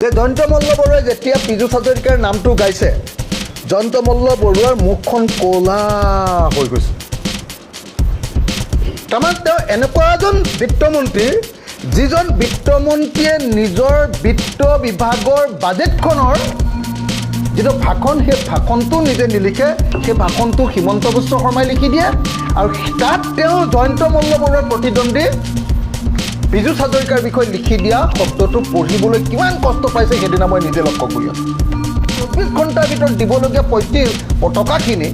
যে জয়ন্ত মল্ল বৰুৱাই যেতিয়া পীযুষ হাজৰিকাৰ নামটো গাইছে জয়ন্ত মল্ল বৰুৱাৰ মুখখন ক'লা হৈ গৈছে তাৰমানে তেওঁ এনেকুৱা এজন বিত্তমন্ত্ৰী যিজন বিত্তমন্ত্ৰীয়ে নিজৰ বিত্ত বিভাগৰ বাজেটখনৰ যিটো ভাষণ সেই ভাষণটো নিজে নিলিখে সেই ভাষণটো হিমন্ত বিশ্ব শৰ্মাই লিখি দিয়ে আৰু তাত তেওঁ জয়ন্ত মল্ল বৰুৱাৰ প্ৰতিদ্বন্দ্বী পীযুষ হাজৰিকাৰ বিষয়ে লিখি দিয়া শব্দটো পঢ়িবলৈ কিমান কষ্ট পাইছে সেইদিনা মই নিজে লক্ষ্য কৰি আছোঁ 24 ঘণ্টাৰ ভিতৰত দিবলগীয়া টকাখিনি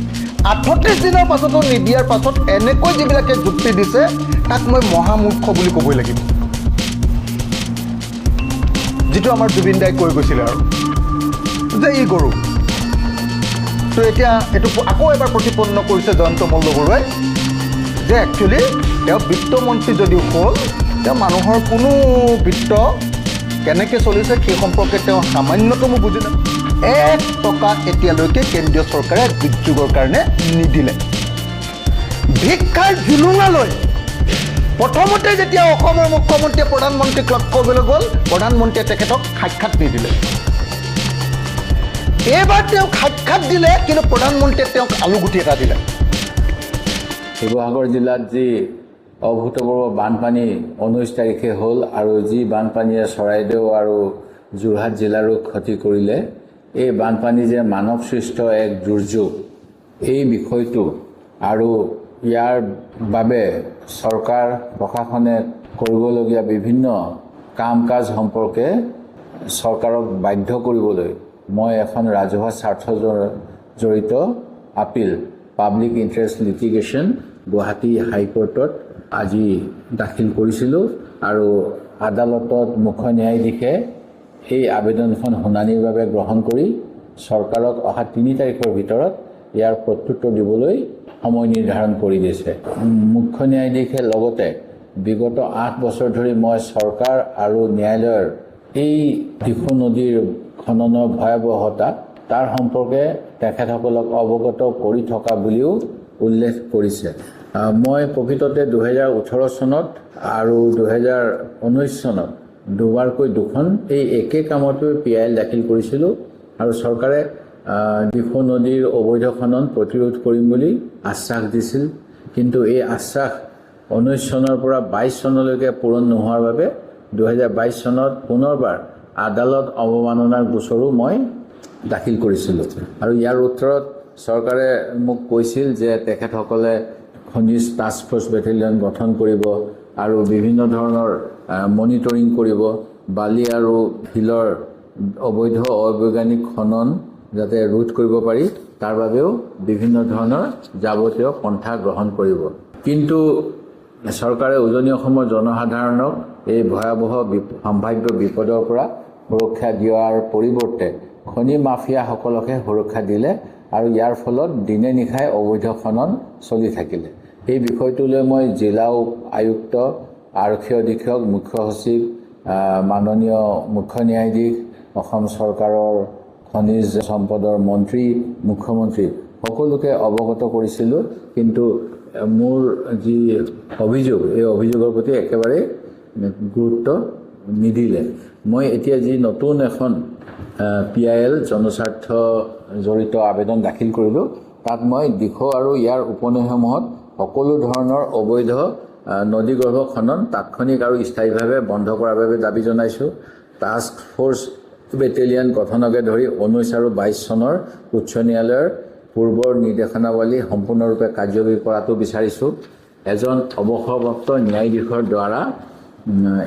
38 দিনৰ পাছতো নিদিয়াৰ পাছত এনেকৈ যিবিলাকে যুক্তি দিছে তাক মই মহামূৰ্খ বুলি ক'বই লাগিব যিটো আমাৰ জুবিন দাই কৈ গৈছিলে আৰু যে ই গৰু তো এতিয়া এইটো আকৌ এবাৰ প্ৰতিপন্ন কৰিছে জয়ন্ত মল্ল বৰুৱাই যে একচুৱেলি তেওঁ বিত্তমন্ত্ৰী যদিও হ'ল তেওঁ মানুহৰ কোনো বিত্ত কেনেকৈ চলিছে সেই সম্পৰ্কে তেওঁ সামান্যতমো বুজি নাপায় 1 টকা এতিয়ালৈকে কেন্দ্ৰীয় চৰকাৰে দুৰ্যোগৰ কাৰণে নিদিলে ভিক্ষাৰ জুলুঙালৈ প্ৰথমতে যেতিয়া অসমৰ মুখ্যমন্ত্ৰীয়ে প্ৰধানমন্ত্ৰীক লগ কৰিবলৈ গ'ল প্ৰধানমন্ত্ৰীয়ে তেখেতক সাক্ষাৎ নিদিলে এইবাৰ তেওঁক সাক্ষাৎ দিলে কিন্তু প্ৰধানমন্ত্ৰীয়ে তেওঁক আলুগুটি এটা দিলে শিৱসাগৰ জিলাত যি অভূতপূৰ্ব বানপানী 19 তাৰিখে হ'ল আৰু যি বানপানীয়ে চৰাইদেউ আৰু যোৰহাট জিলাৰো ক্ষতি কৰিলে এই বানপানী যে মানৱ সৃষ্ট এক দুৰ্যোগ এই বিষয়টো আৰু ইয়াৰ বাবে চৰকাৰ প্ৰশাসনে কৰিবলগীয়া বিভিন্ন কাম কাজ সম্পৰ্কে চৰকাৰক বাধ্য কৰিবলৈ মই এখন ৰাজহুৱা স্বাৰ্থ জড়িত আপিল পাব্লিক ইণ্টাৰেষ্ট লিটিগেশ্যন গুৱাহাটী হাইকোৰ্টত আজি দাখিল কৰিছিলোঁ আৰু আদালতত মুখ্য ন্যায়াধীশে এই আবেদনখন শুনানিৰ বাবে গ্ৰহণ কৰি চৰকাৰক অহা 3 তাৰিখৰ ভিতৰত ইয়াৰ প্ৰত্যুত্তৰ দিবলৈ সময় নিৰ্ধাৰণ কৰি দিছে মুখ্য ন্যায়াধীশে লগতে বিগত 8 বছৰ ধৰি মই চৰকাৰ আৰু ন্যায়ালয়ৰ এই দিখৌ নদীৰ খননৰ ভয়াৱহতা তাৰ সম্পৰ্কে তেখেতসকলক অৱগত কৰি থকা বুলিও উল্লেখ কৰিছে মই প্ৰকৃততে 2018 চনত আৰু 2019 চনত দুবাৰকৈ দুখন এই একে কামতে পিআইএল দাখিল কৰিছিলোঁ আৰু চৰকাৰে দিখৌ নদীৰ অবৈধ খনন প্ৰতিৰোধ কৰিম বুলি আশ্বাস দিছিল কিন্তু এই আশ্বাস 19 চনৰ পৰা 22 চনলৈকে পূৰণ নোহোৱাৰ বাবে 2022 চনত পুনৰবাৰ আদালত অৱমাননাৰ গোচৰো মই দাখিল কৰিছিলোঁ আৰু ইয়াৰ উত্তৰত চৰকাৰে মোক কৈছিল যে তেখেতসকলে খনিজ টাস্ক ফ'ৰ্চ বেটেলিয়ন গঠন কৰিব আৰু বিভিন্ন ধৰণৰ মনিটৰিং কৰিব বালি আৰু শিলৰ অবৈধ অবৈজ্ঞানিক খনন যাতে ৰোধ কৰিব পাৰি তাৰ বাবেও বিভিন্ন ধৰণৰ যাৱতীয় পন্থা গ্ৰহণ কৰিব কিন্তু চৰকাৰে উজনি অসমৰ জনসাধাৰণক এই ভয়াৱহ সম্ভাৱ্য বিপদৰ পৰা সুৰক্ষা দিয়াৰ পৰিৱৰ্তে খনি মাফিয়াসকলকহে সুৰক্ষা দিলে আৰু ইয়াৰ ফলত দিনে নিশাই অবৈধ খনন চলি থাকিলে এই বিষয়টোলৈ মই জিলা আয়ুক্ত আৰক্ষী অধীক্ষক মুখ্য সচিব মাননীয় মুখ্য ন্যায়াধীশ অসম চৰকাৰৰ খনিজ সম্পদৰ মন্ত্ৰী মুখ্যমন্ত্ৰী সকলোকে অৱগত কৰিছিলোঁ কিন্তু মোৰ যি অভিযোগ এই অভিযোগৰ প্ৰতি একেবাৰে গুৰুত্ব নিদিলে মই এতিয়া যি নতুন এখন পিআইএল জনস্বাৰ্থ জড়িত আবেদন দাখিল কৰিলোঁ তাত মই দিখৌ আৰু ইয়াৰ উপনৈসমূহত সকলো ধৰণৰ অবৈধ নদীগৰ্ভ খনন তাৎক্ষণিক আৰু স্থায়ীভাৱে বন্ধ কৰাৰ বাবে দাবী জনাইছোঁ টাস্ক ফ'ৰ্চ বেটেলিয়ন গঠনকে ধৰি 19 আৰু 22 চনৰ উচ্চ ন্যায়ালয়ৰ পূৰ্বৰ নিৰ্দেশনাৱলী সম্পূৰ্ণৰূপে কাৰ্যকৰী কৰাটো বিচাৰিছোঁ এজন অৱসৰপ্ৰাপ্ত ন্যায়াধীশৰ দ্বাৰা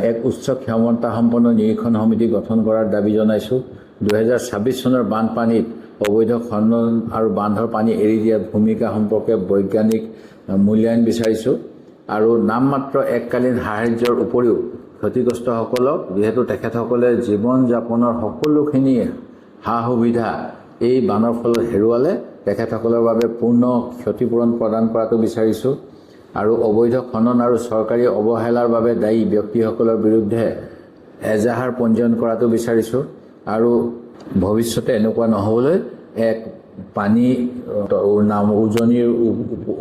এক উচ্চ ক্ষমতাসম্পন্ন নিৰীক্ষণ সমিতি গঠন কৰাৰ দাবী জনাইছোঁ 2026 চনৰ বানপানীত অবৈধ খনন আৰু বান্ধৰ পানী এৰি দিয়াৰ ভূমিকা সম্পৰ্কে বৈজ্ঞানিক মূল্যায়ন বিচাৰিছোঁ আৰু নামমাত্ৰ এককালীন সাহায্যৰ উপৰিও ক্ষতিগ্ৰস্তসকলক যিহেতু তেখেতসকলে জীৱন যাপনৰ সকলোখিনি সা সুবিধা এই বানৰ ফলত হেৰুৱালে তেখেতসকলৰ বাবে পূৰ্ণ ক্ষতিপূৰণ প্ৰদান কৰাটো বিচাৰিছোঁ আৰু অবৈধ খনন আৰু চৰকাৰী অৱহেলাৰ বাবে দায়ী ব্যক্তিসকলৰ বিৰুদ্ধে এজাহাৰ পঞ্জীয়ন কৰাটো বিচাৰিছোঁ আৰু ভৱিষ্যতে এনেকুৱা নহ'বলৈ এক পানী উজনিৰ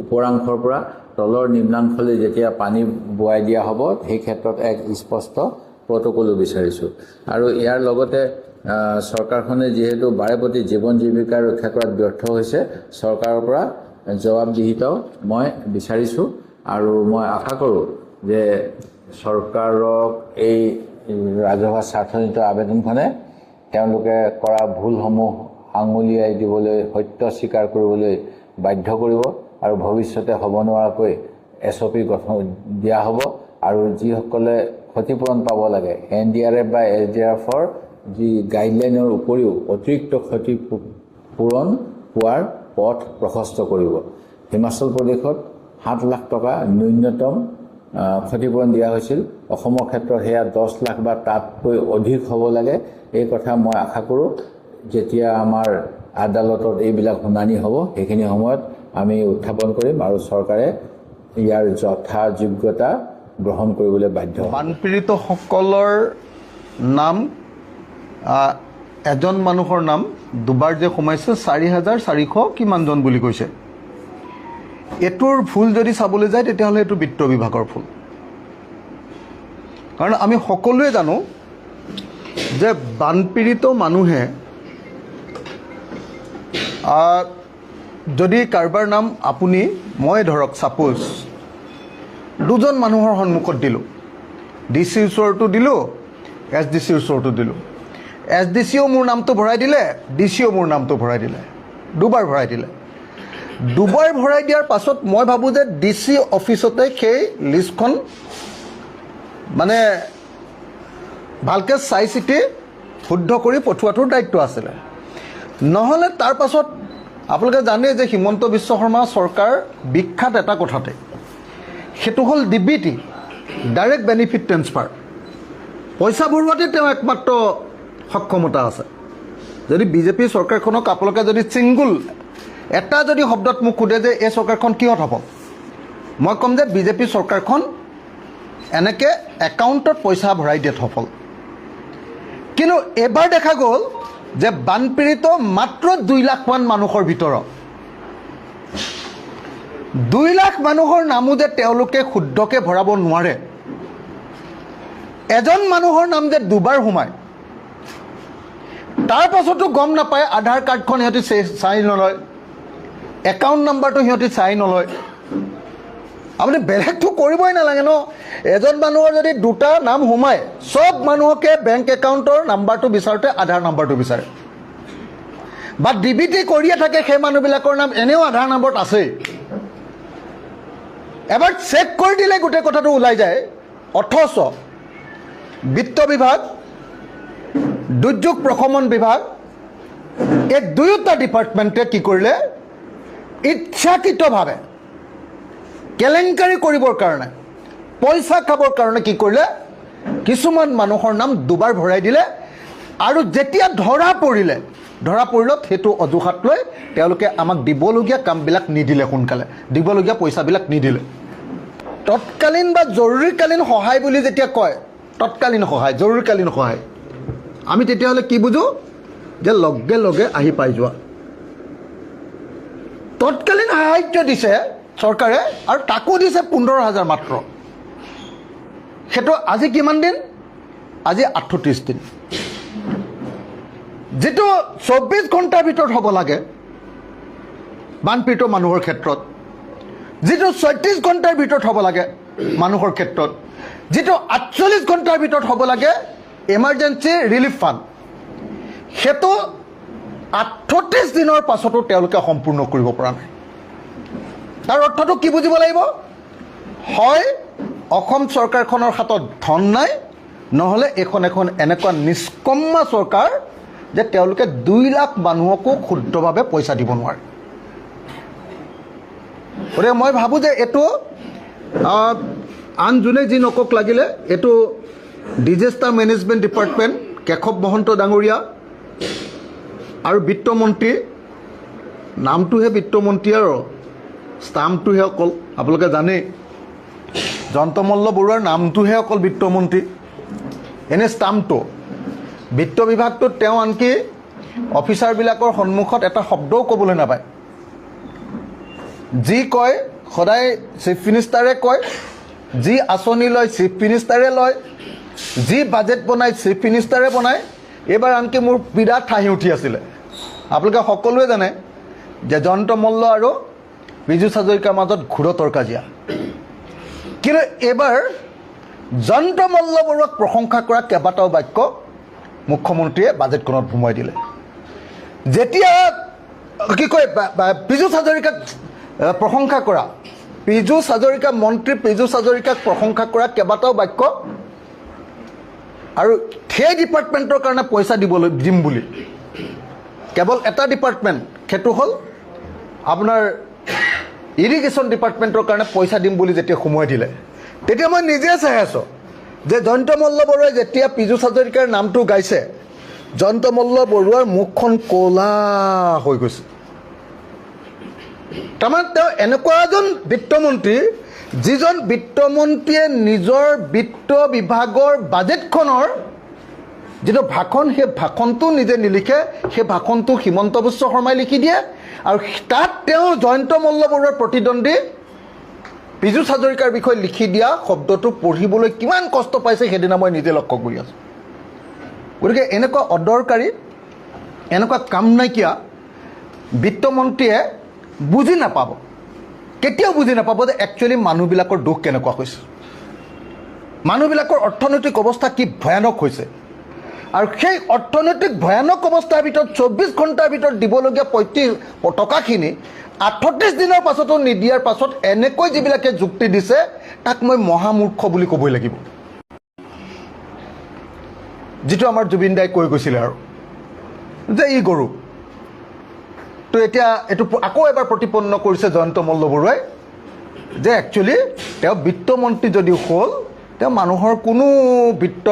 উপৰাংশৰ পৰা তলৰ নিম্নাংশলৈ যেতিয়া পানী বোৱাই দিয়া হ'ব সেই ক্ষেত্ৰত এক স্পষ্ট প্ৰট'কলো বিচাৰিছোঁ আৰু ইয়াৰ লগতে চৰকাৰখনে যিহেতু বাৰে প্ৰতি জীৱন জীৱিকা ৰক্ষা কৰাত ব্যৰ্থ হৈছে চৰকাৰৰ পৰা জবাবদিহিত মই বিচাৰিছোঁ আৰু মই আশা কৰোঁ যে চৰকাৰক এই ৰাজহুৱা স্বাৰ্থজনিত আবেদনখনে তেওঁলোকে কৰা ভুলসমূহ আঙুলিয়াই দিবলৈ সত্য স্বীকাৰ কৰিবলৈ বাধ্য কৰিব আৰু ভৱিষ্যতে হ'ব নোৱাৰাকৈ SOP গঠন দিয়া হ'ব আৰু যিসকলে ক্ষতিপূৰণ পাব লাগে NDRF বা SDRFৰ যি গাইডলাইনৰ উপৰিও অতিৰিক্ত ক্ষতিপূৰণ পোৱাৰ পথ প্ৰশস্ত কৰিব। হিমাচল প্ৰদেশত 7 লাখ টকা ন্যূনতম ক্ষতিপূৰণ দিয়া হৈছিল, অসমৰ ক্ষেত্ৰত সেয়া 10 লাখ বা তাতকৈ অধিক হ'ব লাগে। এই কথা মই আশা কৰোঁ যেতিয়া আমাৰ আদালতত এইবিলাক শুনানি হ'ব সেইখিনি সময়ত আমি উত্থাপন কৰিম আৰু চৰকাৰে ইয়াৰ যথাযোগ্যতা গ্ৰহণ কৰিবলৈ বাধ্য হ'ব। বানপীড়িতসকলৰ নাম এজন মানুহৰ নাম দুবাৰ যে সোমাইছে 4,400 কিমানজন বুলি কৈছে। এইটোৰ ভুল যদি চাবলৈ যায় তেতিয়াহ'লে এইটো বিত্ত বিভাগৰ ভুল। কাৰণ আমি সকলোৱে জানো যে বানপীড়িত মানুহে যদি কাৰোবাৰ নাম আপুনি মই ধৰক ছাপোজ দুজন মানুহৰ সন্মুখত দিলোঁ, DCৰ ওচৰতো দিলোঁ, SDCৰ ওচৰতো দিলোঁ। SDCও মোৰ নামটো ভৰাই দিলে, DCও মোৰ নামটো ভৰাই দিলে, দুবাৰ ভৰাই দিলে। দুবাৰ ভৰাই দিয়াৰ পাছত মই ভাবোঁ যে DC অফিচতে সেই লিষ্টখন মানে ভালকৈ চাই চিতি শুদ্ধ কৰি পঠোৱাটোৰ দায়িত্ব আছিলে। নহ'লে তাৰ পাছত আপোনালোকে জানে যে হিমন্ত বিশ্ব শৰ্মা চৰকাৰ বিখ্যাত এটা কথাতে, সেইটো হ'ল DBT, ডাইৰেক্ট বেনিফিট ট্ৰেন্সফাৰ। পইচা ভৰোৱাতে তেওঁ একমাত্ৰ সক্ষমতা আছে। যদি BJP চৰকাৰখনক আপোনালোকে যদি ছিংগুল এটা যদি শব্দত মোক সোধে যে এই চৰকাৰখন কিহত হ'ব, মই ক'ম যে BJP চৰকাৰখন এনেকৈ একাউণ্টত পইচা ভৰাই দিয়াত সফল। কিন্তু এবাৰ দেখা গ'ল যে বানপীড়িত মাত্ৰ 2 লাখমান মানুহৰ ভিতৰত 2 লাখ মানুহৰ নামো যে তেওঁলোকে শুদ্ধকৈ ভৰাব নোৱাৰে, এজন মানুহৰ নাম যে দুবাৰ সোমায়, তাৰ পাছতো গম নাপায় আধাৰ কাৰ্ডখন সিহঁতি চাই নলয়, একাউণ্ট নাম্বাৰটো সিহঁতি চাই নলয়। আপুনি বেলেগটো কৰিবই নালাগে ন। এজন মানুহৰ যদি দুটা নাম সোমায়, চব মানুহকে বেংক একাউণ্টৰ নাম্বাৰটো বিচাৰোঁতে আধাৰ নাম্বাৰটো বিচাৰে, বা DBT কৰিয়ে থাকে সেই মানুহবিলাকৰ নাম এনেও আধাৰ নাম্বাৰত আছেই। এবাৰ চেক কৰি দিলে গোটেই কথাটো ওলাই যায়। অথচ বিত্ত বিভাগ, দুৰ্যোগ প্ৰশমন বিভাগ, এই দুয়োটা ডিপাৰ্টমেণ্টে কি কৰিলে, ইচ্ছাকৃতভাৱে কেলেংকাৰী কৰিবৰ কাৰণে, পইচা খাবৰ কাৰণে কি কৰিলে, কিছুমান মানুহৰ নাম দুবাৰ ভৰাই দিলে। আৰু যেতিয়া ধৰা পৰিলত সেইটো অজুহাত লৈ তেওঁলোকে আমাক দিবলগীয়া কামবিলাক নিদিলে, সোনকালে দিবলগীয়া পইচাবিলাক নিদিলে। তৎকালীন বা জৰুৰীকালীন সহায় বুলি যেতিয়া কয়, তৎকালীন সহায়, জৰুৰীকালীন সহায়, আমি তেতিয়াহ'লে কি বুজোঁ যে লগে লগে আহি পাই যোৱা। তৎকালীন সাহায্য দিছে চৰকাৰে আৰু তাকো দিছে 15,000 মাত্ৰ। সেইটো আজি কিমান দিন? আজি 38 দিন। যিটো 24 ঘণ্টাৰ ভিতৰত হ'ব লাগে বানপীড়িত মানুহৰ ক্ষেত্ৰত, যিটো 36 ঘণ্টাৰ ভিতৰত হ'ব লাগে মানুহৰ ক্ষেত্ৰত, যিটো 48 ঘণ্টাৰ ভিতৰত হ'ব লাগে এমাৰ্জেঞ্চি ৰিলিফ ফাণ্ড, সেইটো 38 দিনৰ পাছতো তেওঁলোকে সম্পূৰ্ণ কৰিব পৰা নাই। তাৰ অৰ্থটো কি বুজিব লাগিব? হয় অসম চৰকাৰখনৰ হাতত ধন নাই, নহ'লে এখন এনেকুৱা নিষ্কম্মা চৰকাৰ যে তেওঁলোকে 2 লাখ মানুহকো শুদ্ধভাৱে পইচা দিব নোৱাৰে। গতিকে মই ভাবোঁ যে এইটো আন যোনে যি নকওক লাগিলে, এইটো disaster management department, Keshab Mahanta ডাঙৰীয়া আৰু বিত্তমন্ত্ৰী, নামটোহে বিত্তমন্ত্ৰী আৰু ষ্টাম্পটোহে অকল, আপোনালোকে জানেই জয়ন্তমল্ল বৰুৱাৰ নামটোহে অকল বিত্তমন্ত্ৰী, এনে ষ্টাম্পটো। বিত্ত বিভাগটোত তেওঁ আনকি অফিচাৰবিলাকৰ সন্মুখত এটা শব্দও ক'বলৈ নাপায়। যি কয় সদায় চিফ মিনিষ্টাৰে কয়, যি আঁচনি লয় চিফ মিনিষ্টাৰে লয়, যি বাজেট বনায় চিফ মিনিষ্টাৰে বনায়, এইবাৰ আনকি মোৰ বিৰাট হাঁহি উঠি আছিলে। আপোনালোকে সকলোৱে জানে যে জয়ন্ত মল্ল আৰু পীযুষ হাজৰিকাৰ মাজত ঘোৰতৰ কাজিয়া। কিন্তু এইবাৰ জয়ন্ত মল্ল বৰুৱাক প্ৰশংসা কৰা কেইবাটাও বাক্য মুখ্যমন্ত্ৰীয়ে বাজেটখনত ভুমুৱাই দিলে। যেতিয়া কি কয় পীযুষ হাজৰিকাক প্ৰশংসা কৰা, পীযুষ হাজৰিকা মন্ত্ৰী পীযুষ হাজৰিকাক প্ৰশংসা কৰা কেইবাটাও বাক্য আৰু সেই ডিপাৰ্টমেণ্টৰ কাৰণে পইচা দিম বুলি কেৱল এটা ডিপাৰ্টমেণ্ট, সেইটো হ'ল আপোনাৰ ইৰিগেশ্যন ডিপাৰ্টমেণ্টৰ কাৰণে পইচা দিম বুলি যেতিয়া সোমোৱাই দিলে, তেতিয়া মই নিজে চাই আছোঁ যে জয়ন্ত মল্ল বৰুৱাই যেতিয়া পীযুষ হাজৰিকাৰ নামটো গাইছে, জয়ন্ত মল্ল বৰুৱাৰ মুখখন ক'লা হৈ গৈছে। তাৰমানে তেওঁ এনেকুৱা এজন বিত্তমন্ত্ৰী, যিজন বিত্তমন্ত্ৰীয়ে নিজৰ বিত্ত বিভাগৰ বাজেটখনৰ যিটো ভাষণ, সেই ভাষণটো নিজে নিলিখে, সেই ভাষণটো হিমন্ত বিশ্ব শৰ্মাই লিখি দিয়ে। আৰু তাত তেওঁ জয়ন্ত মল্ল বৰুৱাৰ প্ৰতিদ্বন্দ্বী পীযুষ হাজৰিকাৰ বিষয়ে লিখি দিয়া শব্দটো পঢ়িবলৈ কিমান কষ্ট পাইছে সেইদিনা মই নিজে লক্ষ্য কৰি আছোঁ। গতিকে এনেকুৱা অদৰকাৰী, এনেকুৱা কাম নাইকিয়া বিত্তমন্ত্ৰীয়ে বুজি নাপাব, কেতিয়াও বুজি নাপাব যে একচুৱেলি মানুহবিলাকৰ দুখ কেনেকুৱা হৈছে, মানুহবিলাকৰ অৰ্থনৈতিক অৱস্থা কি ভয়ানক হৈছে। আৰু সেই অৰ্থনৈতিক ভয়ানক অৱস্থাৰ ভিতৰত 24 ঘণ্টাৰ ভিতৰত দিবলগীয়া 35 টকাখিনি 38 দিনৰ পাছতো নিদিয়াৰ পাছত এনেকৈ যিবিলাকে যুক্তি দিছে, তাক মই মহামূৰ্খ বুলি ক'বই লাগিব। যিটো আমাৰ জুবিন দাই কৈ গৈছিলে আৰু যে ই গৰু, তো এতিয়া এইটো আকৌ এবাৰ প্ৰতিপন্ন কৰিছে জয়ন্ত মল্ল বৰুৱাই যে একচুৱেলি তেওঁ বিত্তমন্ত্ৰী যদিও হ'ল, তেওঁ মানুহৰ কোনো বিত্ত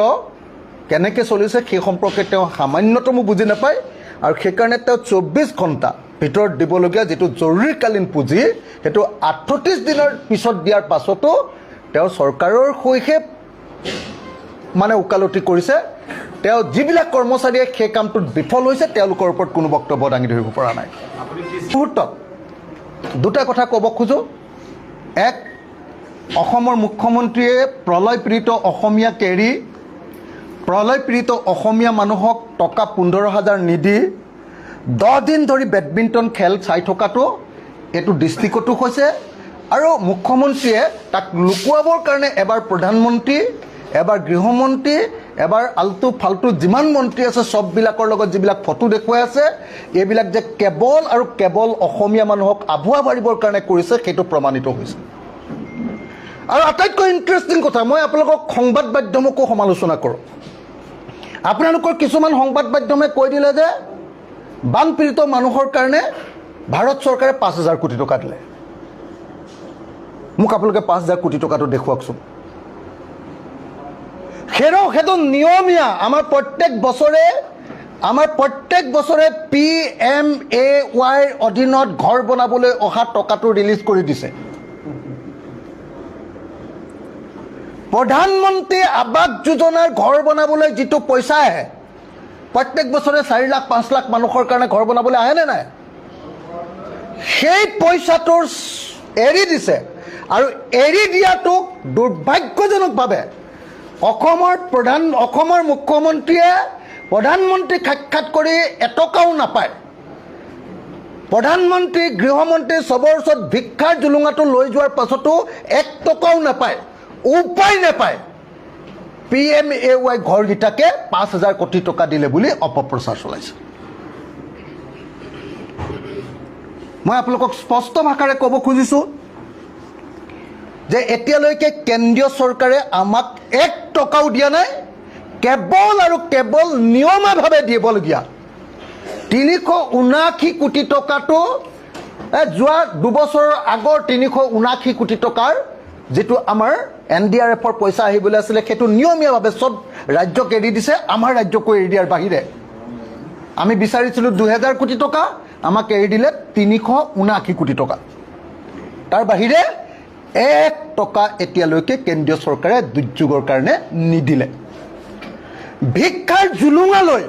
কেনেকৈ চলিছে সেই সম্পৰ্কে তেওঁ সামান্যতমো বুজি নাপায়। আৰু সেইকাৰণে তেওঁ 24 ঘণ্টা ভিতৰত দিবলগীয়া যিটো জৰুৰীকালীন পুঁজি, সেইটো 38 দিনৰ পিছত দিয়াৰ পাছতো তেওঁ চৰকাৰৰ সৈতে মানে ওকালতি কৰিছে। তেওঁ যিবিলাক কৰ্মচাৰীয়ে সেই কামটোত বিফল হৈছে, তেওঁলোকৰ ওপৰত কোনো বক্তব্য দাঙি ধৰিব পৰা নাই। মুহূৰ্তত দুটা কথা ক'ব খোজোঁ। এক, অসমৰ মুখ্যমন্ত্ৰীয়ে প্ৰলয় পীড়িত অসমীয়াক এৰি প্ৰলয় পীড়িত অসমীয়া মানুহক টকা 15,000 নিদি 10 দিন ধৰি বেডমিণ্টন খেল চাই থকাটো এইটো দৃষ্টিকটু হৈছে। আৰু মুখ্যমন্ত্ৰীয়ে তাক লুকুৱাবৰ কাৰণে এবাৰ প্ৰধানমন্ত্ৰী, এবাৰ গৃহমন্ত্ৰী, এবাৰ আল্টু ফাল্টু যিমান মন্ত্ৰী আছে চববিলাকৰ লগত যিবিলাক ফটো দেখুৱাই আছে, এইবিলাক যে কেৱল আৰু কেৱল অসমীয়া মানুহক আভুৱা মাৰিবৰ কাৰণে কৰিছে, সেইটো প্ৰমাণিত হৈছে। আৰু আটাইতকৈ ইণ্টাৰেষ্টিং কথা, মই আপোনালোকক সংবাদ মাধ্যমকো সমালোচনা কৰোঁ। আপোনালোকৰ কিছুমান সংবাদ মাধ্যমে কৈ দিলে যে বানপীড়িত মানুহৰ কাৰণে ভাৰত চৰকাৰে 5,000 কোটি টকা দিলে। মোক আপোনালোকে 5,000 কোটি টকাটো দেখুৱাওকচোন। সেইটো নিয়মীয়া আমাৰ প্ৰত্যেক বছৰে PMAYৰ অধীনত ঘৰ বনাবলৈ অহা টকাটো ৰিলিজ কৰি দিছে। প্ৰধানমন্ত্ৰী আৱাস যোজনাৰ ঘৰ বনাবলৈ যিটো পইচা আহে, প্ৰত্যেক বছৰে 4 লাখ 5 লাখ মানুহৰ কাৰণে ঘৰ বনাবলৈ আহেনে নাই, সেই পইচাটো এৰি দিছে। আৰু এৰি দিয়াটোক দুৰ্ভাগ্যজনকভাৱে অসমৰ মুখ্যমন্ত্ৰীয়ে প্ৰধানমন্ত্ৰীক সাক্ষাৎ কৰি এটকাও নাপায়। প্ৰধানমন্ত্ৰী, গৃহমন্ত্ৰী চবৰ ওচৰত ভিক্ষাৰ জুলুঙাটো লৈ যোৱাৰ পাছতো 1 টকাও নাপায়, উপায় নাপায়। PMAY ঘৰকেইটাকে 5,000 কোটি টকা দিলে বুলি অপপ্ৰচাৰ চলাইছে। মই আপোনালোকক স্পষ্ট ভাষাৰে ক'ব খুজিছোঁ যে এতিয়ালৈকে কেন্দ্ৰীয় চৰকাৰে আমাক 1 টকাও দিয়া নাই। কেৱল আৰু কেৱল নিয়মীয়াভাৱে দিবলগীয়া 379 কোটি টকাটো যোৱা 2 বছৰৰ আগৰ 379 কোটি টকাৰ যিটো আমাৰ NDRFৰ পইচা আহিবলৈ আছিলে, সেইটো নিয়মীয়াভাৱে চব ৰাজ্যক এৰি দিছে। আমাৰ ৰাজ্যকো এৰি দিয়াৰ বাহিৰে আমি বিচাৰিছিলোঁ 2,000 কোটি টকা, আমাক এৰি দিলে 379 কোটি টকা। তাৰ বাহিৰে 1 টকা এতিয়ালৈকে কেন্দ্ৰীয় চৰকাৰে দুৰ্যোগৰ কাৰণে নিদিলে। ভিক্ষাৰ জুলুঙালৈ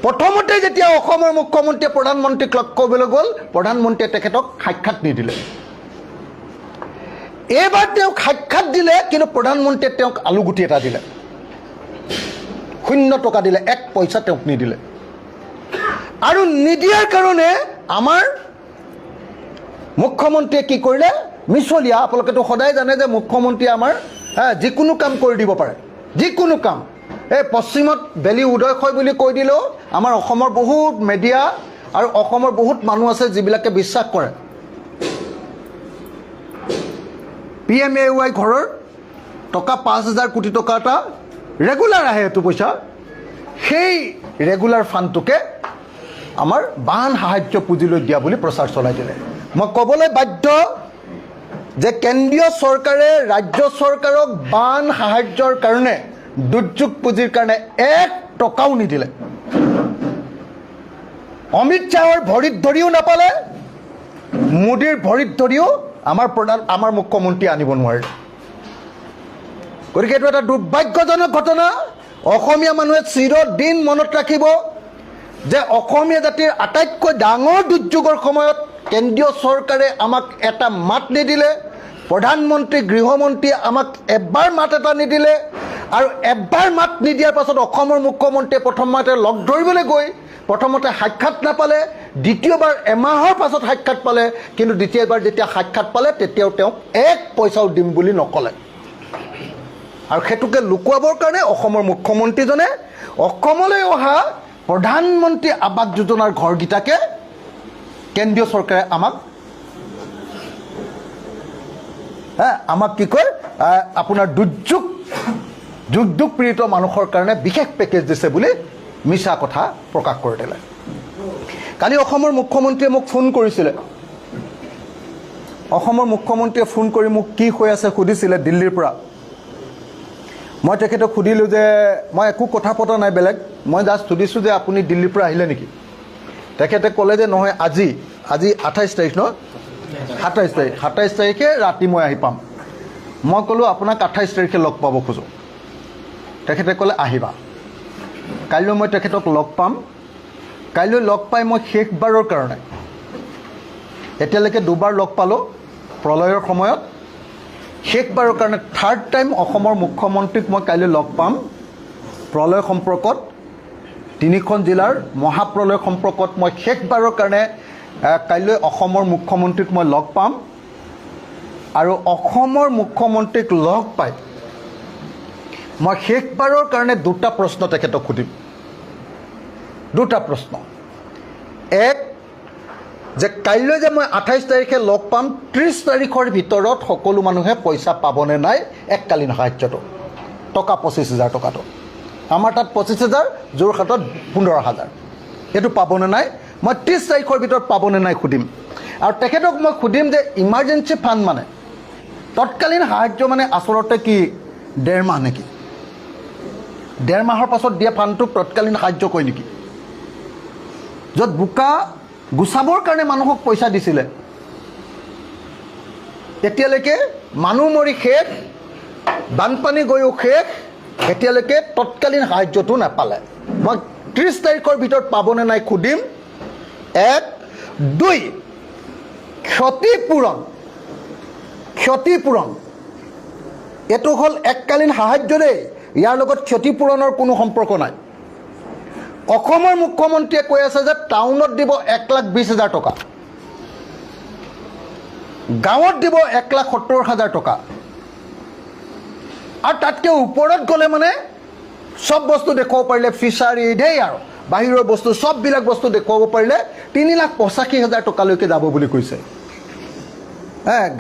প্ৰথমতে যেতিয়া অসমৰ মুখ্যমন্ত্ৰীয়ে প্ৰধানমন্ত্ৰীক লগ কৰিবলৈ গ'ল, প্ৰধানমন্ত্ৰীয়ে তেখেতক সাক্ষাৎ নিদিলে। এইবাৰ তেওঁক সাক্ষাৎ দিলে, কিন্তু প্ৰধানমন্ত্ৰীয়ে তেওঁক আলুগুটি এটা দিলে। 0 টকা দিলে, 1 পইচা তেওঁক নিদিলে। আৰু নিদিয়াৰ কাৰণে আমাৰ মুখ্যমন্ত্ৰীয়ে কি কৰিলে, মিছলীয়া। আপোনালোকেতো সদায় জানে যে মুখ্যমন্ত্ৰীয়ে আমাৰ যিকোনো কাম কৰি দিব পাৰে, যিকোনো কাম। এই পশ্চিমত বেলি উদয় হয় বুলি কৈ দিলেও আমাৰ অসমৰ বহুত মিডিয়া আৰু অসমৰ বহুত মানুহ আছে যিবিলাকে বিশ্বাস কৰে। PMAY ঘৰৰ টকা 5,000 কোটি টকা এটা ৰেগুলাৰ আহে, এইটো পইচা সেই ৰেগুলাৰ ফাণ্ডটোকে আমাৰ বান সাহায্য পুঁজিলৈ দিয়া বুলি প্ৰচাৰ চলাই দিলে। মই ক'বলৈ বাধ্য যে কেন্দ্ৰীয় চৰকাৰে ৰাজ্য চৰকাৰক বান সাহায্যৰ কাৰণে, দুৰ্যোগ পুঁজিৰ কাৰণে 1 টকাও নিদিলে। অমিত শ্বাহৰ ভৰিত ধৰিও নাপালে, মোদীৰ ভৰিত ধৰিও আমাৰ মুখ্যমন্ত্ৰী আনিব নোৱাৰিলে। গতিকে এইটো এটা দুৰ্ভাগ্যজনক ঘটনা। অসমীয়া মানুহে চিৰদিন মনত ৰাখিব যে অসমীয়া জাতিৰ আটাইতকৈ ডাঙৰ দুৰ্যোগৰ সময়ত কেন্দ্ৰীয় চৰকাৰে আমাক এটা মাত নিদিলে, প্ৰধানমন্ত্ৰী গৃহমন্ত্ৰীয়ে আমাক এবাৰ মাত এটা নিদিলে, আৰু এবাৰ মাত নিদিয়াৰ পাছত অসমৰ মুখ্যমন্ত্ৰীয়ে প্ৰথমতে লগ ধৰিবলৈ গৈ প্ৰথমতে সাক্ষাৎ নাপালে, দ্বিতীয়বাৰ এমাহৰ পাছত সাক্ষাৎ পালে, কিন্তু দ্বিতীয়বাৰ যেতিয়া সাক্ষাৎ পালে তেতিয়াও তেওঁক 1 পইচাও দিম বুলি নক'লে। আৰু সেইটোকে লুকুৱাবৰ কাৰণে অসমৰ মুখ্যমন্ত্ৰীজনে অসমলৈ অহা প্ৰধানমন্ত্ৰী আৱাস যোজনাৰ ঘৰকেইটাকে কেন্দ্ৰীয় চৰকাৰে আমাক কি কয়, আপোনাৰ দুৰ্যোগ পীড়িত মানুহৰ কাৰণে বিশেষ পেকেজ দিছে বুলি মিছা কথা প্ৰকাশ কৰি দিলে। কালি অসমৰ মুখ্যমন্ত্ৰীয়ে মোক ফোন কৰিছিলে। অসমৰ মুখ্যমন্ত্ৰীয়ে ফোন কৰি মোক কি হৈ আছে সুধিছিলে দিল্লীৰ পৰা। মই তেখেতক সুধিলোঁ যে মই একো কথা পতা নাই বেলেগ, মই জাষ্ট সুধিছোঁ যে আপুনি দিল্লীৰ পৰা আহিলে নেকি। তেখেতে ক'লে যে নহয়, আজি 28 তাৰিখ ন, 27 তাৰিখে ৰাতি মই আহি পাম। মই ক'লোঁ আপোনাক 28 তাৰিখে লগ পাব খোজোঁ। তেখেতে ক'লে আহিবা, কাইলৈ মই তেখেতক লগ পাম। কাইলৈ লগ পাই মই শেষবাৰৰ কাৰণে, এতিয়ালৈকে 2বাৰ লগ পালোঁ প্ৰলয়ৰ সময়ত, শেষবাৰৰ কাৰণে 3rd টাইম অসমৰ মুখ্যমন্ত্ৰীক মই কাইলৈ লগ পাম। প্ৰলয় সম্পৰ্কত, 3খন জিলাৰ মহাপ্ৰলয় সম্পৰ্কত মই শেষবাৰৰ কাৰণে কাইলৈ অসমৰ মুখ্যমন্ত্ৰীক মই লগ পাম। আৰু অসমৰ মুখ্যমন্ত্ৰীক লগ পাই মই শেষবাৰৰ কাৰণে 2টা প্ৰশ্ন তেখেতক সুধিম। 2টা প্ৰশ্ন। এক, যে কাইলৈ যে মই 28 তাৰিখে লগ পাম, 30 তাৰিখৰ ভিতৰত সকলো মানুহে পইচা পাবনে নাই এককালীন সাহায্যটো, টকা 25,000 টকাটো। আমাৰ তাত 25,000, যোৰহাটত 15,000। এইটো পাবনে নাই, মই 30 তাৰিখৰ ভিতৰত পাবনে নাই সুধিম। আৰু তেখেতক মই সুধিম যে ইমাৰ্জেঞ্চি ফাণ্ড মানে, তৎকালীন সাহায্য মানে আচলতে কি 1.5 মাহ নেকি? 1.5 মাহৰ পাছত দিয়া ফাণ্ডটোক তৎকালীন সাহায্য কয় নেকি? য'ত বোকা গুচাবৰ কাৰণে মানুহক পইচা দিছিলে, এতিয়ালৈকে মানুহ মৰি শেষ, বানপানী গৈও শেষ, এতিয়ালৈকে তৎকালীন সাহায্যটো নাপালে। মই 30 তাৰিখৰ ভিতৰত পাবনে নাই সুধিম। 1, 2, ক্ষতিপূৰণ এইটো হ'ল এককালীন সাহায্য দেই, ইয়াৰ লগত ক্ষতিপূৰণৰ কোনো সম্পৰ্ক নাই। অসমৰ মুখ্যমন্ত্ৰীয়ে কৈ আছে যে টাউনত দিব 1,20,000 টকা, গাঁৱত দিব 1,70,000 টকা, আৰু তাতকৈ ওপৰত গ'লে মানে চব বস্তু দেখুৱাব পাৰিলে, ফিচাৰী ধেই আৰু বাহিৰৰ বস্তু চববিলাক বস্তু দেখুৱাব পাৰিলে 3,85,000 টকালৈকে যাব বুলি কৈছে।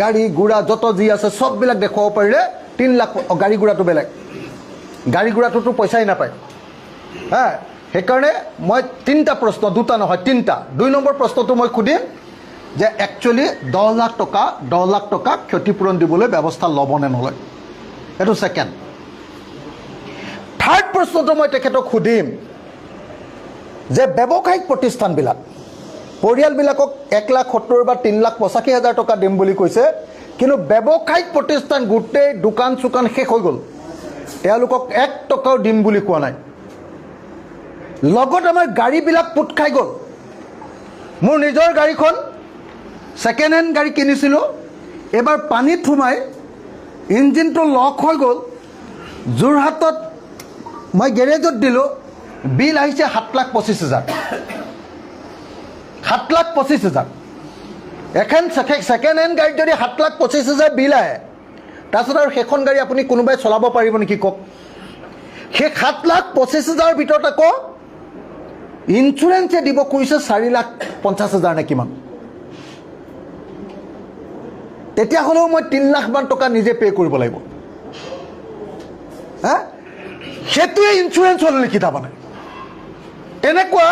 গাড়ী ঘোঁৰা যত যি আছে চববিলাক দেখুৱাব পাৰিলে 3 লাখ। গাড়ী ঘোঁৰাটো বেলেগ, গাড়ী ঘোঁৰাটোতো পইচাই নাপায়। সেইকাৰণে মই 3টা প্ৰশ্ন, 2টা নহয় 3টা। 2 নম্বৰ প্ৰশ্নটো মই সুধিম যে একচুৱেলি 10 লাখ টকা ক্ষতিপূৰণ দিবলৈ ব্যৱস্থা ল'ব নে নলয়, এইটো ছেকেণ্ড। 3rd প্ৰশ্নটো মই তেখেতক সুধিম যে ব্যৱসায়িক প্ৰতিষ্ঠানবিলাক, পৰিয়ালবিলাকক 1,70,000 বা 3,85,000 টকা দিম বুলি কৈছে, কিন্তু ব্যৱসায়িক প্ৰতিষ্ঠান গোটেই দোকান চোকান শেষ হৈ গ'ল, তেওঁলোকক 1 টকাও দিম বুলি কোৱা নাই। লগত আমাৰ গাড়ীবিলাক পোত খাই গ'ল। মোৰ নিজৰ গাড়ীখন ছেকেণ্ড হেণ্ড গাড়ী কিনিছিলোঁ, এবাৰ পানীত সোমাই ইঞ্জিনটো লক হৈ গ'ল। যোৰহাটত মই গেৰেজত দিলোঁ, বিল আহিছে 7,25,000, 7,25,000। এখন ছেকেণ্ড হেণ্ড গাড়ীত যদি 7,25,000 বিল আহে, তাৰপিছত আৰু সেইখন গাড়ী আপুনি কোনোবাই চলাব পাৰিব নেকি কওক? সেই 7,25,000 ভিতৰত আকৌ ইঞ্চুৰেঞ্চে দিব খুজিছে 4,50,000 নে কিমান। তেতিয়াহ'লেও মই 3 লাখ মান টকা নিজে পে' কৰিব লাগিব। হা, সেইটোৱে ইঞ্চুৰেঞ্চ হ'ল নেকি? তাৰমানে তেনেকুৱা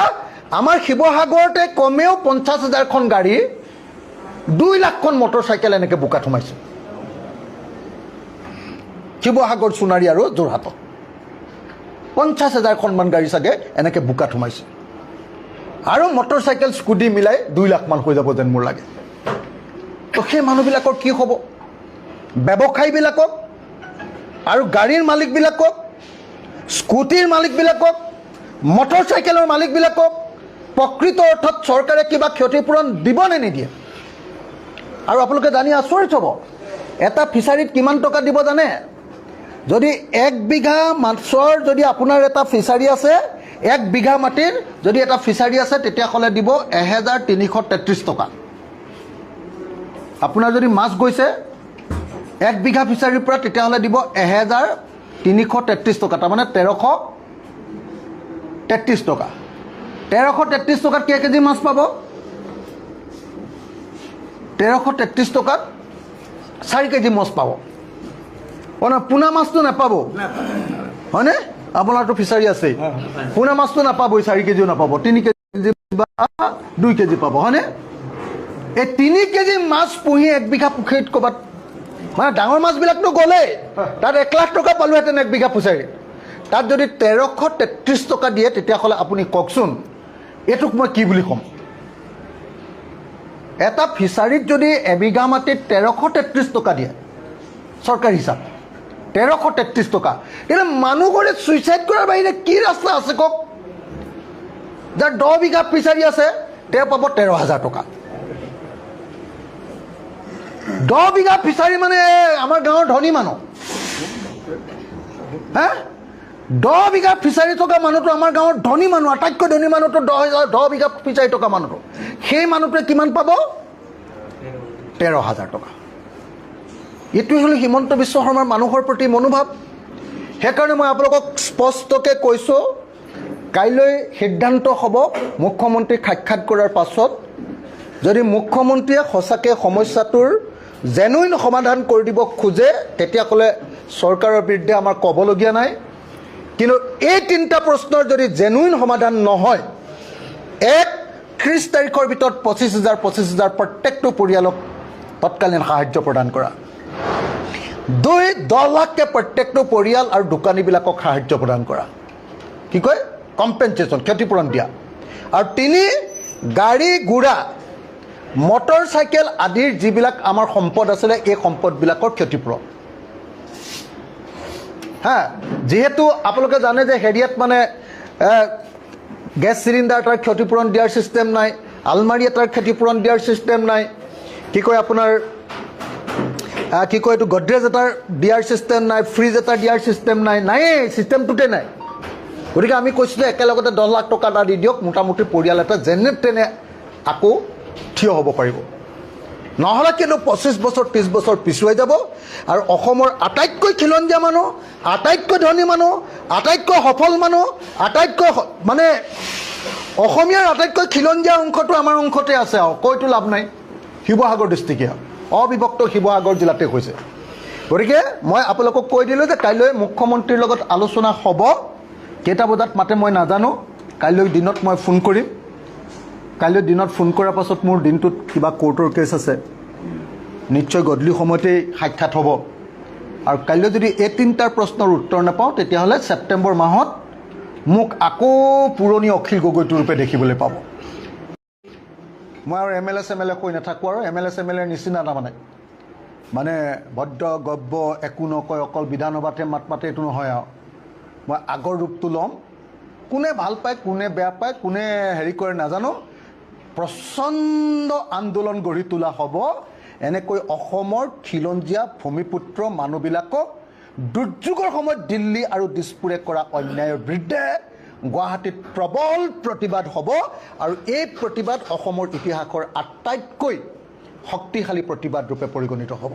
আমাৰ শিৱসাগৰতে কমেও 50,000খন গাড়ী, 2 লাখখন মটৰ চাইকেল এনেকৈ বোকাত সোমাইছে শিৱসাগৰ, সোণাৰী আৰু যোৰহাটত। 50,000খনমান গাড়ী চাগে এনেকৈ বোকাত সোমাইছে। আৰু মটৰ চাইকেল স্কুটি মিলাই 2 লাখ মান হৈ যাব যেন মোৰ লাগে। তো সেই মানুহবিলাকৰ কি হ'ব? ব্যৱসায়ীবিলাকক আৰু গাড়ীৰ মালিকবিলাকক, স্কুটিৰ মালিকবিলাকক, মটৰ চাইকেলৰ মালিকবিলাকক প্ৰকৃত অৰ্থত চৰকাৰে কিবা ক্ষতিপূৰণ দিব নে নিদিয়ে? আৰু আপোনালোকে জানি আচৰিত হ'ব, এটা ফিচাৰীত কিমান টকা দিব জানে? যদি 1 বিঘা মাছৰ যদি আপোনাৰ এটা ফিচাৰী আছে, 1 বিঘা মাটিৰ যদি এটা ফিচাৰী আছে, তেতিয়াহ'লে দিব 1,333 টকা। আপোনাৰ যদি মাছ গৈছে 1 বিঘা ফিচাৰীৰ পৰা, তেতিয়াহ'লে দিব 1,333 টকা, তাৰমানে 1,333 টকা। 1,333 টকাত কেই কেজি মাছ পাব? 1,333 টকাত 4 কেজি মাছ পাব। পোনা মাছটো নাপাব, হয়নে? আপোনাৰতো ফিচাৰী আছেই, পোনা মাছটো নাপাবই, 4 কেজিও নাপাব, 3 কেজি বা 2 কেজি পাব, হয়নে? এই 3 কেজি মাছ পুহি 1 বিঘা পুখুৰীত ক'ৰবাত, মানে ডাঙৰ মাছবিলাকতো গ'লেই, তাত 1 লাখ টকা পালোহেঁতেন 1 বিঘা ফিচাৰীত। তাত যদি 1,333 টকা দিয়ে, তেতিয়াহ'লে আপুনি কওকচোন, এইটোক মই কি বুলি ক'ম? এটা ফিচাৰীত যদি এবিঘা মাটিত 1,333 টকা দিয়ে, চৰকাৰী হিচাপ 1,333 টকা, এতিয়া মানুহবোৰে ছুইচাইড কৰাৰ বাহিৰে কি ৰাস্তা আছে কওক? যাৰ 10 বিঘা ফিচাৰী আছে, তেওঁ পাব 13,000 টকা। 10 বিঘা ফিচাৰী মানে আমাৰ গাঁৱৰ ধনী মানুহ। হা, 10 বিঘা ফিচাৰী থকা মানুহটো আমাৰ গাঁৱৰ ধনী মানুহ, আটাইতকৈ ধনী মানুহটো 10 বিঘা ফিচাৰী থকা মানুহটো। সেই মানুহটোৱে কিমান পাব? 13,000 টকা। এইটোৱে হ'ল হিমন্ত বিশ্ব শৰ্মাৰ মানুহৰ প্ৰতি মনোভাৱ। সেইকাৰণে মই আপোনালোকক স্পষ্টকৈ কৈছোঁ, কাইলৈ সিদ্ধান্ত হ'ব মুখ্যমন্ত্ৰীক সাক্ষাৎ কৰাৰ পাছত। যদি মুখ্যমন্ত্ৰীয়ে সঁচাকৈ সমস্যাটোৰ জেনুইন সমাধান কৰি দিব খোজে, তেতিয়াহ'লে চৰকাৰৰ বিৰুদ্ধে আমাৰ ক'বলগীয়া নাই। কিন্তু এই 3টা প্ৰশ্নৰ যদি জেনুইন সমাধান নহয়, 1, 30 তাৰিখৰ ভিতৰত 25,000 প্ৰত্যেকটো পৰিয়ালক তৎকালীন সাহায্য প্ৰদান কৰা। 2, 10 লাখকৈ প্ৰত্যেকটো পৰিয়াল আৰু দোকানীবিলাকক সাহায্য প্ৰদান কৰা, কি কয় কম্পেনচেশ্যন, ক্ষতিপূৰণ দিয়া। আৰু 3, গাড়ী ঘোঁৰা, মটৰ চাইকেল আদিৰ যিবিলাক আমাৰ সম্পদ আছিলে, এই সম্পদবিলাকৰ ক্ষতিপূৰণ। হা, যিহেতু আপোনালোকে জানে যে হেৰিয়াত মানে গেছ চিলিণ্ডাৰ এটাৰ ক্ষতিপূৰণ দিয়াৰ ছিষ্টেম নাই, আলমাৰী এটাৰ ক্ষতিপূৰণ দিয়াৰ ছিষ্টেম নাই, কি কয় আপোনাৰ কি কয় এইটো গডৰেজ এটাৰ দিয়াৰ ছিষ্টেম নাই, ফ্ৰিজ এটা দিয়াৰ ছিষ্টেম নাই, নায়েই, ছিষ্টেমটোতে নাই। গতিকে আমি কৈছিলোঁ একেলগতে 10 লাখ টকা এটা দি দিয়ক, মোটামুটি পৰিয়াল এটা যেনে তেনে আকৌ থিয় হ'ব পাৰিব। নহ'লে কিন্তু 25 বছৰ 30 বছৰ পিছুৱাই যাব। আৰু অসমৰ আটাইতকৈ খিলঞ্জীয়া মানুহ, আটাইতকৈ ধনী মানুহ, আটাইতকৈ সফল মানুহ, আটাইতকৈ মানে অসমীয়াৰ আটাইতকৈ খিলঞ্জীয়া অংশটো আমাৰ অংশতে আছে আৰু কৈতো লাভ নাই। শিৱসাগৰ ডিষ্ট্ৰিক্টে, অবিভক্ত শিৱসাগৰ জিলাতে হৈছে। গতিকে মই আপোনালোকক কৈ দিলোঁ যে কাইলৈ মুখ্যমন্ত্ৰীৰ লগত আলোচনা হ'ব। কেইটা বজাত মাতে মই নাজানো, কাইলৈ দিনত মই ফোন কৰিম। কাইলৈ দিনত ফোন কৰাৰ পাছত মোৰ দিনটোত কিবা কোৰ্টৰ কেছ আছে, নিশ্চয় গধূলি সময়তেই সাক্ষাৎ হ'ব। আৰু কাইলৈ যদি এই 3টাৰ প্ৰশ্নৰ উত্তৰ নাপাওঁ, তেতিয়াহ'লে ছেপ্টেম্বৰ মাহত মোক আকৌ পুৰণি অখিল গগৈটোৰ ৰূপে দেখিবলৈ পাব। মই আৰু MLA চেমেলে কৈ নাথাকোঁ, আৰু MLA চেমেলেৰ নিচিনা তাৰমানে মানে ভদ্ৰ গব্য একো নকয়, অকল বিধানসভাতে মাত মাতে, এইটো নহয়। আৰু মই আগৰ ৰূপটো ল'ম। কোনে ভাল পায়, কোনে বেয়া পায়, কোনে হেৰি কৰে নাজানো, প্ৰচণ্ড আন্দোলন গঢ়ি তোলা হ'ব। এনেকৈ অসমৰ খিলঞ্জীয়া ভূমিপুত্ৰ মানুহবিলাকক দুৰ্যোগৰ সময়ত দিল্লী আৰু দিছপুৰে কৰা অন্যায়ৰ বিৰুদ্ধে গুৱাহাটীত প্ৰবল প্ৰতিবাদ হ'ব আৰু এই প্ৰতিবাদ অসমৰ ইতিহাসৰ আটাইতকৈ শক্তিশালী প্ৰতিবাদ ৰূপে পৰিগণিত হ'ব।